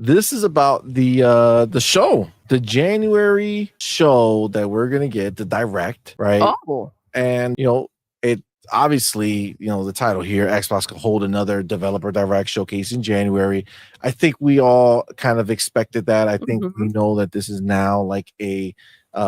this is about the show, the January show that we're gonna get, the direct, right? Oh, And it obviously, the title here, Xbox could hold another developer direct showcase in January. I think we all kind of expected that. I think we know that this is now like a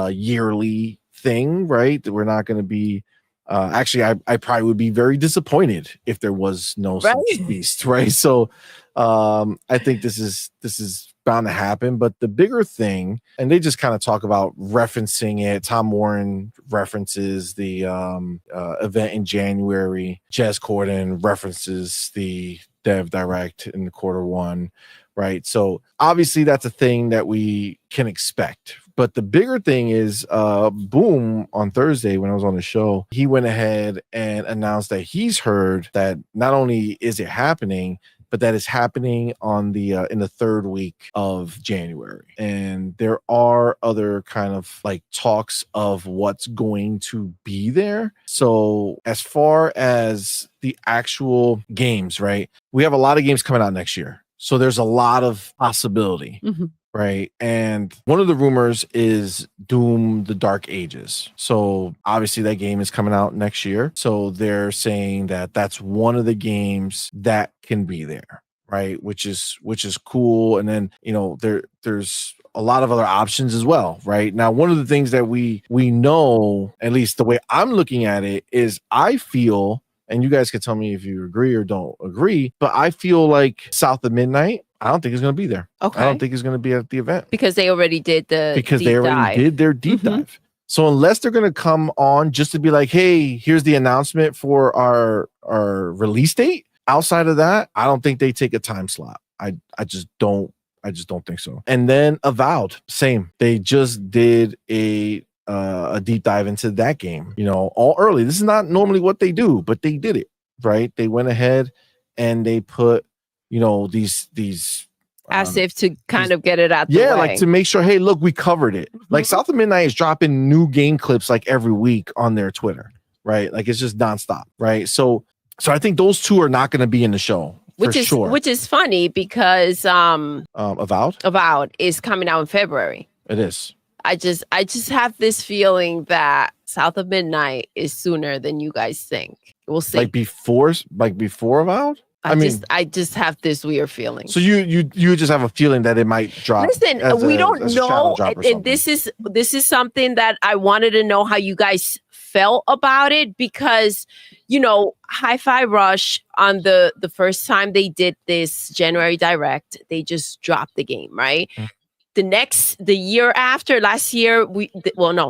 yearly thing, right? That we're not going to be. Actually, I probably would be very disappointed if there was no such beast, right? So, I think this is bound to happen. But the bigger thing, and they just kind of talk about referencing it. Tom Warren references the event in January. Jez Corden references the Dev Direct in the Q1, right? So obviously that's a thing that we can expect. But the bigger thing is, Boom on Thursday when I was on the show, he went ahead and announced that he's heard that not only is it happening, but that is happening on the in the third week of January. And there are other kind of like talks of what's going to be there. So as far as the actual games, right? We have a lot of games coming out next year. So there's a lot of possibility. Right. And one of the rumors is Doom, the Dark Ages. So obviously that game is coming out next year. So they're saying that that's one of the games that can be there. Right. Which is cool. And then, there's a lot of other options as well. Right. Now, one of the things that we know, at least the way I'm looking at it, is I feel, and you guys can tell me if you agree or don't agree, but I feel like South of Midnight, I don't think it's going to be there. Okay. I don't think it's going to be at the event. Because they already did their deep dive. So unless they're going to come on just to be like, hey, here's the announcement for our release date, outside of that, I don't think they take a time slot. I just don't think so. And then Avowed, same. They just did a deep dive into that game, all early. This is not normally what they do, but they did it, right? They went ahead and they put, these as if to kind of get it out the way. Like to make sure, hey, look, we covered it. Like South of Midnight is dropping new game clips like every week on their Twitter, right? Like it's just nonstop, right? So I think those two are not going to be in the show. Which is funny because Avowed is coming out in February. It is. I just have this feeling that South of Midnight is sooner than you guys think. We'll see. Like before Avowed? I just have this weird feeling. So you just have a feeling that it might drop. Listen, we don't know, and this is something that I wanted to know how you guys felt about it, because Hi-Fi Rush, on the first time they did this January Direct, they just dropped the game, right? The year after, last year,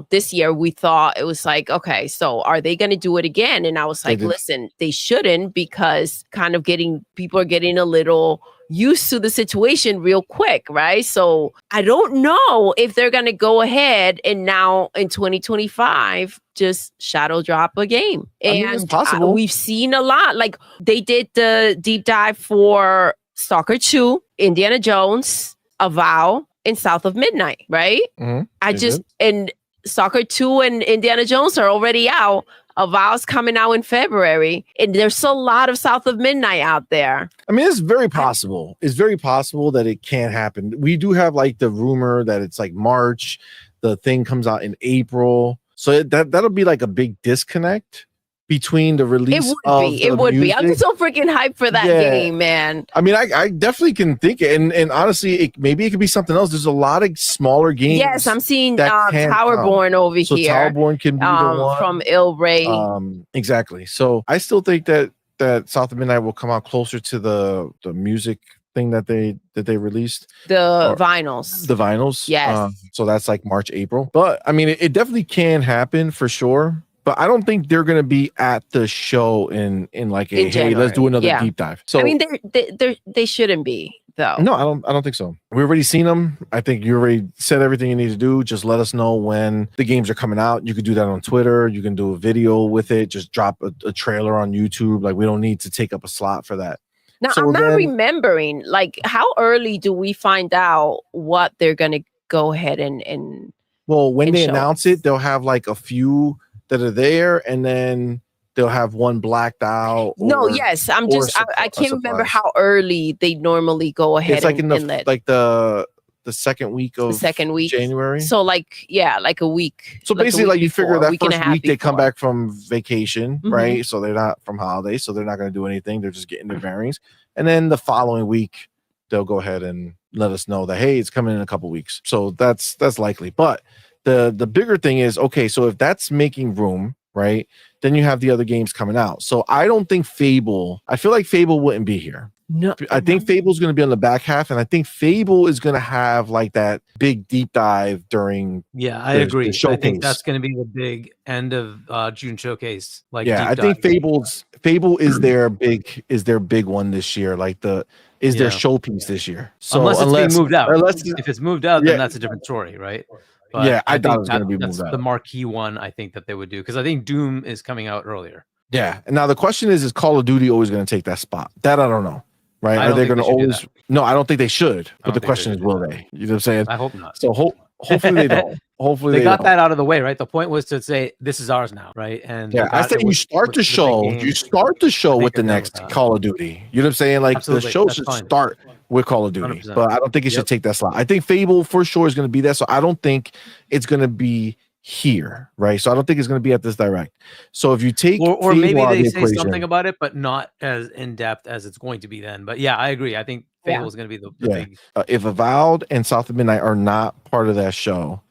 this year we thought it was like, okay, so are they going to do it again? And I was like, listen, they shouldn't, because kind of people are getting a little used to the situation real quick, right? So I don't know if they're going to go ahead and now in 2025 just shadow drop a game. It's possible. We've seen a lot. Like they did the deep dive for Stalker 2, Indiana Jones, Avowed, and South of Midnight, right? And Stalker 2 and Indiana Jones are already out. Avowed's coming out in February, and there's a lot of South of Midnight out there. I mean, it's very possible. It's very possible that it can happen. We do have like the rumor that it's like March, the thing comes out in April. So that'll be like a big disconnect between the release It would be. I'm so freaking hyped for that game, man. I mean, I definitely can think it. And honestly, maybe it could be something else. There's a lot of smaller games. Yes, I'm seeing Towerborn over here. So Towerborn can be the one. From Il Rey. Exactly. So I still think that South of Midnight will come out closer to the music thing that they released. The vinyls. Yes. So that's like March, April. But I mean, it definitely can happen for sure. But I don't think they're going to be at the show in like hey, let's do another deep dive. So I mean, they shouldn't be though. No, I don't think so. We've already seen them. I think you already said everything you need to do. Just let us know when the games are coming out. You could do that on Twitter. You can do a video with it. Just drop a trailer on YouTube. Like we don't need to take up a slot for that. Now I'm not remembering. Like how early do we find out what they're going to go ahead and well, when they announce it, they'll have like a few that are there, and then they'll have one blacked out. No, yes, I can't remember how early they normally go ahead. It's like and let the second week of January. So like a week. So basically, like you figure that first week they come back from vacation, Mm-hmm. right? So they're not from holidays, so they're not going to do anything. They're just getting their bearings, and then the following week they'll go ahead and let us know that, hey, it's coming in a couple weeks. So that's likely. But the bigger thing is, okay, so if that's making room, right, then you have the other games coming out. So I don't think I feel like Fable wouldn't be here. No, I think Fable's going to be on the back half, and I think Fable is going to have like that big deep dive during. Yeah, I agree. I think that's going to be the big end of June showcase. Like, yeah, I think Fable is their big one this year. Like their showpiece this year. So unless it's being moved out. If it's moved out, then that's a different story, right? But yeah, I thought it was going to be moved out. The marquee one, I think that they would do, because I think Doom is coming out earlier. Yeah, and now the question is Call of Duty always going to take that spot? That I don't know. Right? Are they going to always? No, I don't think they should. But the question is, will they? You know what I'm saying? I hope not. So hopefully they don't. Hopefully they got that out of the way, right? The point was to say this is ours now, right? And yeah, I think you start the show with the next Call of Duty. You know what I'm saying? Like the show should start with Call of Duty, 100%. But I don't think it should take that slot. I think Fable for sure is going to be there, so I don't think it's going to be here, right? So I don't think it's going to be at this direct. So if you take or maybe they say something about it, but not as in depth as it's going to be then. But yeah, I agree. I think Fable is going to be the big. If Avowed and South of Midnight are not part of that show,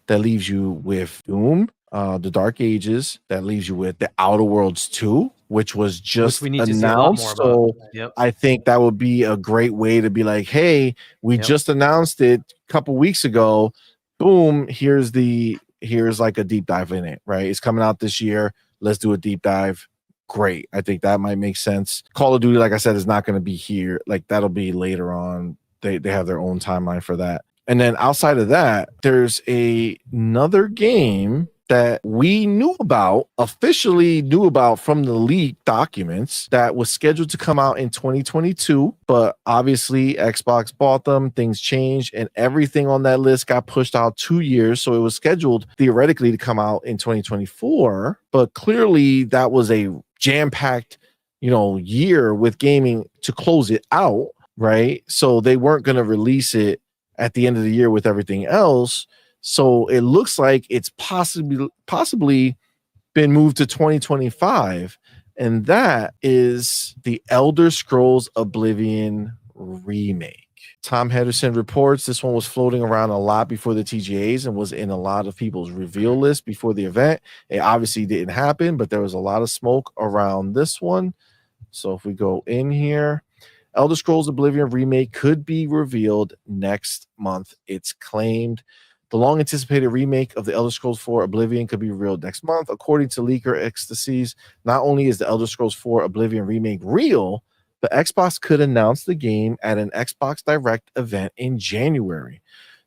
that leaves you with Doom, The Dark Ages. That leaves you with The Outer Worlds 2, which was just announced. So I think that would be a great way to be like, hey, we just announced it a couple weeks ago. Boom, here's like a deep dive in it, right? It's coming out this year. Let's do a deep dive. Great. I think that might make sense. Call of Duty, like I said, is not going to be here. Like that'll be later on. They have their own timeline for that. And then outside of that, there's another game that we officially knew about from the leak documents, that was scheduled to come out in 2022. But obviously Xbox bought them, things changed, and everything on that list got pushed out 2 years. So it was scheduled theoretically to come out in 2024. But clearly that was a jam-packed, year with gaming to close it out, right? So they weren't going to release it at the end of the year with everything else. So it looks like it's possibly been moved to 2025. And that is the Elder Scrolls Oblivion remake. Tom Henderson reports this one was floating around a lot before the TGAs and was in a lot of people's reveal list before the event. It obviously didn't happen, but there was a lot of smoke around this one. So if we go in here, Elder Scrolls Oblivion remake could be revealed next month, it's claimed. The long-anticipated remake of the Elder Scrolls 4 Oblivion could be revealed next month. According to leaker Ecstasies, not only is the Elder Scrolls 4 Oblivion remake real, but Xbox could announce the game at an Xbox Direct event in January.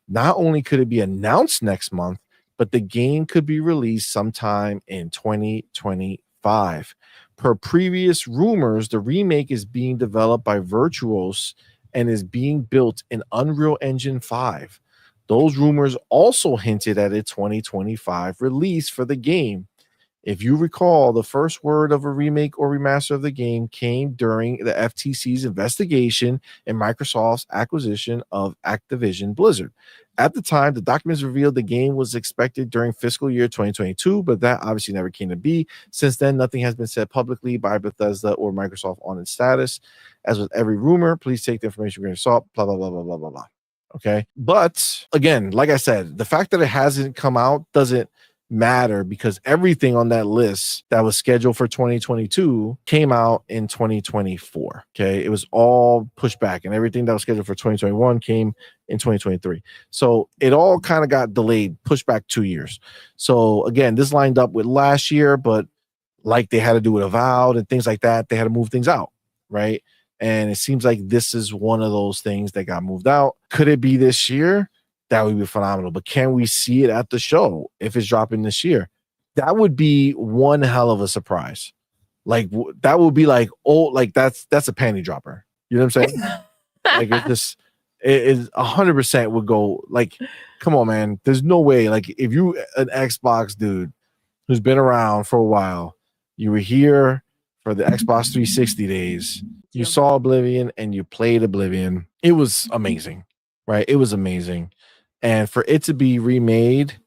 Not only could it be announced next month, but the game could be released sometime in 2025. Per previous rumors, the remake is being developed by Virtuos and is being built in Unreal Engine 5. Those rumors also hinted at a 2025 release for the game. If you recall, the first word of a remake or remaster of the game came during the FTC's investigation and Microsoft's acquisition of Activision Blizzard. At the time, the documents revealed the game was expected during fiscal year 2022, but that obviously never came to be. Since then, nothing has been said publicly by Bethesda or Microsoft on its status. As with every rumor, please take the information with a grain of salt, blah, blah, blah, blah, blah, blah, blah. Okay. But again, like I said, the fact that it hasn't come out doesn't matter, because everything on that list that was scheduled for 2022 came out in 2024. Okay. It was all pushed back, and everything that was scheduled for 2021 came in 2023. So it all kind of got delayed, pushed back 2 years. So again, this lined up with last year, but like they had to do with Avowed and things like that, they had to move things out. Right. And it seems like this is one of those things that got moved out. Could it be this year? That would be phenomenal. But can we see it at the show if it's dropping this year? That would be one hell of a surprise. Like that would be like, oh, like that's a panty dropper. You know what I'm saying? Like it is 100% would go like, come on, man. There's no way. Like if you an Xbox dude who's been around for a while, You were here for the Xbox 360 days. You saw Oblivion and you played Oblivion. It was amazing, right? It was amazing. And for it to be remade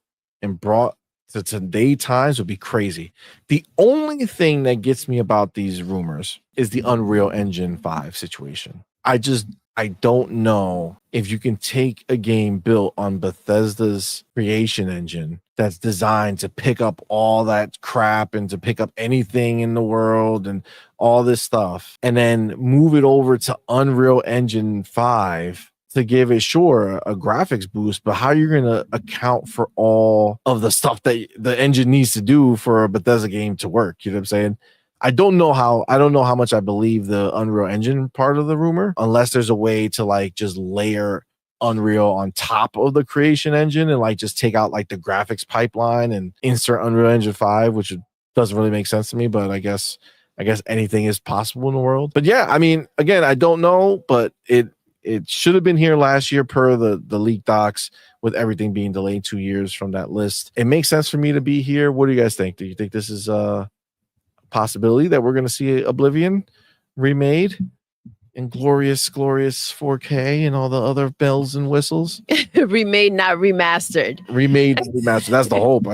and brought to today times would be crazy. The only thing that gets me about these rumors is the Unreal Engine 5 situation. I don't know if you can take a game built on Bethesda's creation engine that's designed to pick up all that crap and to pick up anything in the world and all this stuff, and then move it over to Unreal Engine 5 to give it, sure, a graphics boost, but how you're going to account for all of the stuff that the engine needs to do for a Bethesda game to work? You know what I'm saying? I don't know how much I believe the Unreal Engine part of the rumor, unless there's a way to like just layer Unreal on top of the creation engine and like just take out like the graphics pipeline and insert Unreal Engine 5, which doesn't really make sense to me, but I guess anything is possible in the world. But yeah, I mean, again, I don't know, but it should have been here last year per the leak docs, with everything being delayed 2 years from that list. It makes sense for me to be here. What do you guys think? Do you think this is possibility that we're going to see Oblivion remade in glorious 4K and all the other bells and whistles? Remade, not remastered. Remade, remastered. That's the hope.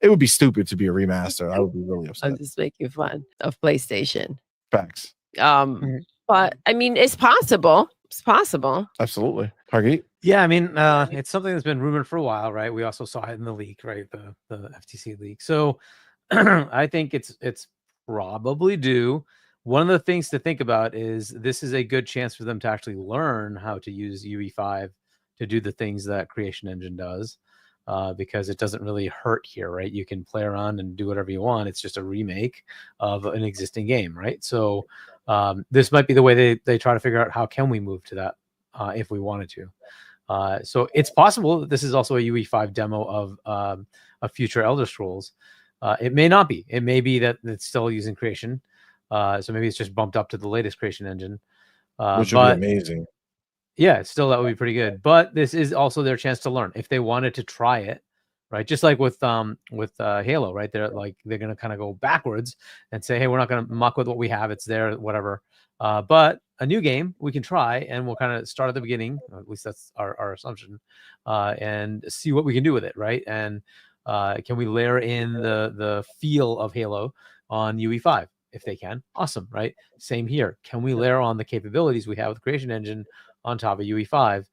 It would be stupid to be a remaster. I would be really upset. I'm just making fun of PlayStation. Facts. But I mean, it's possible. It's possible. Absolutely. Hargeet? Yeah, I mean, it's something that's been rumored for a while, right? We also saw it in the leak, right? The FTC leak. So I think it's probably due. One of the things to think about is this is a good chance for them to actually learn how to use UE5 to do the things that Creation Engine does, because it doesn't really hurt here, right? You can play around and do whatever you want. It's just a remake of an existing game, right? So this might be the way they try to figure out how can we move to that if we wanted to. So it's possible that this is also a UE5 demo of a future Elder Scrolls. It may not be. It may be that it's still using Creation. So maybe it's just bumped up to the latest Creation engine. Which would be amazing. Yeah, still that would be pretty good. But this is also their chance to learn if they wanted to try it, right? Just like with Halo, right? They're gonna kind of go backwards and say, hey, we're not gonna muck with what we have. It's there, whatever. But a new game we can try, and we'll kind of start at the beginning. At least that's our assumption, and see what we can do with it, right? And can we layer in the feel of Halo on UE5? If they can, awesome, right? Same here. Can we layer on the capabilities we have with Creation Engine on top of UE5?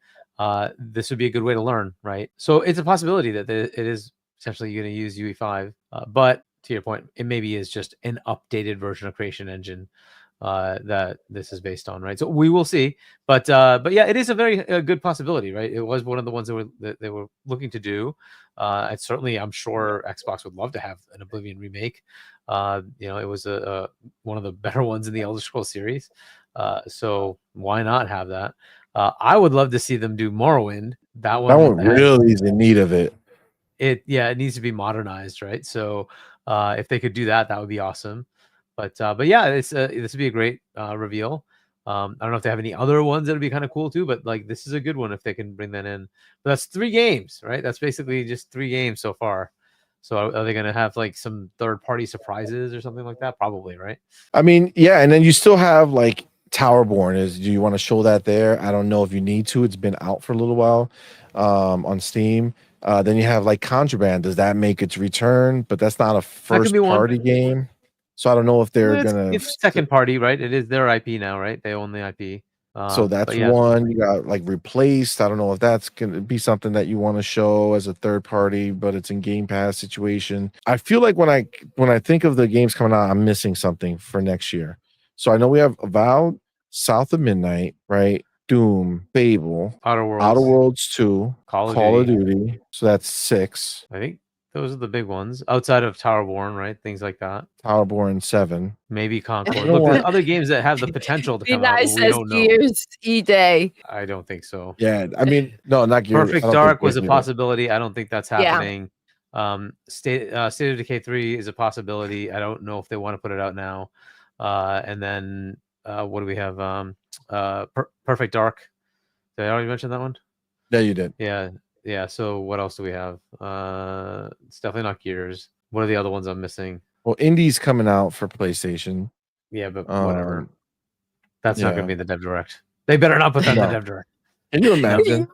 This would be a good way to learn, right? So it's a possibility that it is essentially going to use UE5. But to your point, it maybe is just an updated version of Creation Engine that this is based on, right? So we will see. But yeah, it is a very good possibility, right? It was one of the ones that they were looking to do. It's certainly, I'm sure Xbox would love to have an Oblivion remake. It was one of the better ones in the Elder Scrolls series. So why not have that? I would love to see them do Morrowind. That one really is in need of it. It needs to be modernized, right? So if they could do that, that would be awesome. But yeah, this would be a great reveal. I don't know if they have any other ones that would be kind of cool too, but like this is a good one if they can bring that in. But that's 3 games, right? That's basically just 3 games so far. So are they going to have like some third-party surprises or something like that? Probably, right? I mean, yeah, and then you still have like Towerborn. Do you want to show that there? I don't know if you need to. It's been out for a little while on Steam. Then you have like Contraband. Does that make its return? But that's not a first-party game. So I don't know if they're it's second party, right? It is their IP now, right? They own the IP. So that's one. You got like Replaced. I don't know if that's gonna be something that you want to show as a third party, but it's in Game Pass situation. I feel like when I think of the games coming out, I'm missing something for next year. So I know we have Avowed, South of Midnight, right? Doom, Fable, Outer Worlds 2, Call of Duty. So that's 6. I think those are the big ones outside of Towerborn, right? Things like that. Towerborn 7. Maybe Concord. Look, there's other games that have the potential to come out. We don't know. Gears E-Day. I don't think so. Yeah, I mean, no, not Gears. Perfect Dark was a possibility. I don't think that's happening. State of Decay 3 is a possibility. I don't know if they want to put it out now. And then what do we have? Perfect Dark. Did I already mention that one? Yeah, you did. Yeah. So what else do we have? It's definitely not Gears. What are the other ones I'm missing? Well, Indie's coming out for PlayStation. Yeah, but whatever. Um, That's not yeah. going to be the Dev Direct. They better not put that in the No. Dev Direct. Can you imagine?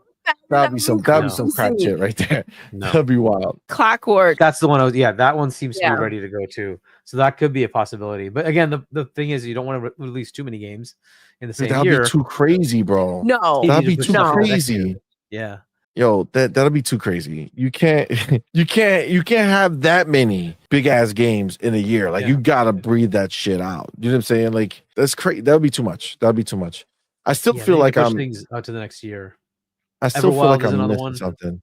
That'd be some No. crap shit right there. No. That'd be wild. Clockwork. That's the one. Yeah, that one seems to Yeah. be ready to go too. So that could be a possibility. But again, the thing is, you don't want to release too many games in the same That'd year. be too crazy, bro. No. You That'd need be to push too stuff to the next year. crazy. Yeah. Yo, that'll be too crazy. You can't have that many big ass games in a year. Like you gotta breathe that shit out. You know what I'm saying? Like that's crazy. That would be too much. That'd be too much. I still feel like push things out to the next year. I still feel like Everwild is I'm another missing one. something.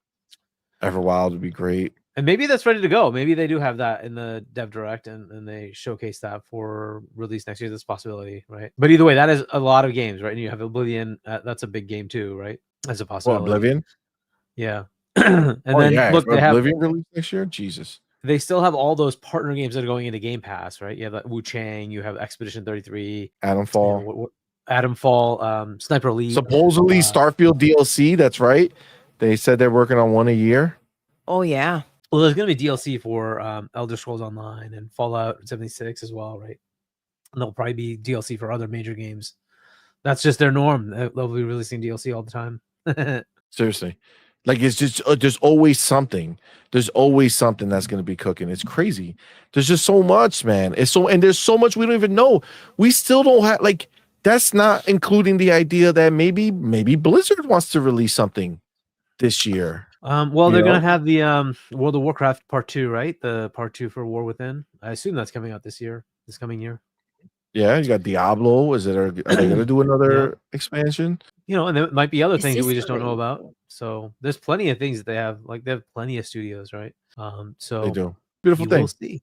Everwild would be great. And maybe that's ready to go. Maybe they do have that in the Dev Direct and they showcase that for release next year. That's a possibility, right? But either way, that is a lot of games, right? And you have Oblivion. That's a big game too, right? That's a possibility. Oblivion? Yeah. And look, they have Oblivion release next year? Jesus. They still have all those partner games that are going into Game Pass, right? You have like Wu Chang, you have Expedition 33, Adamfall. Adamfall, Sniper Elite. Supposedly Starfield DLC, that's right. They said they're working on one a year. Oh yeah. Well, there's going to be DLC for Elder Scrolls Online and Fallout 76 as well, right? And there'll probably be DLC for other major games. That's just their norm. They'll be releasing DLC all the time. Seriously. Like it's just there's always something. There's always something that's going to be cooking. It's crazy. There's just so much, man. And there's so much we don't even know. We still don't have like that's not including the idea that maybe Blizzard wants to release something this year. Well, they're going to have the World of Warcraft Part 2, right? The Part 2 for War Within. I assume that's coming out this coming year. Yeah, you got Diablo. Are they going to do another expansion? You know, and there might be other things that we just don't know about. So there's plenty of things that they have. Like they have plenty of studios, right? So they do. Beautiful thing. We'll see.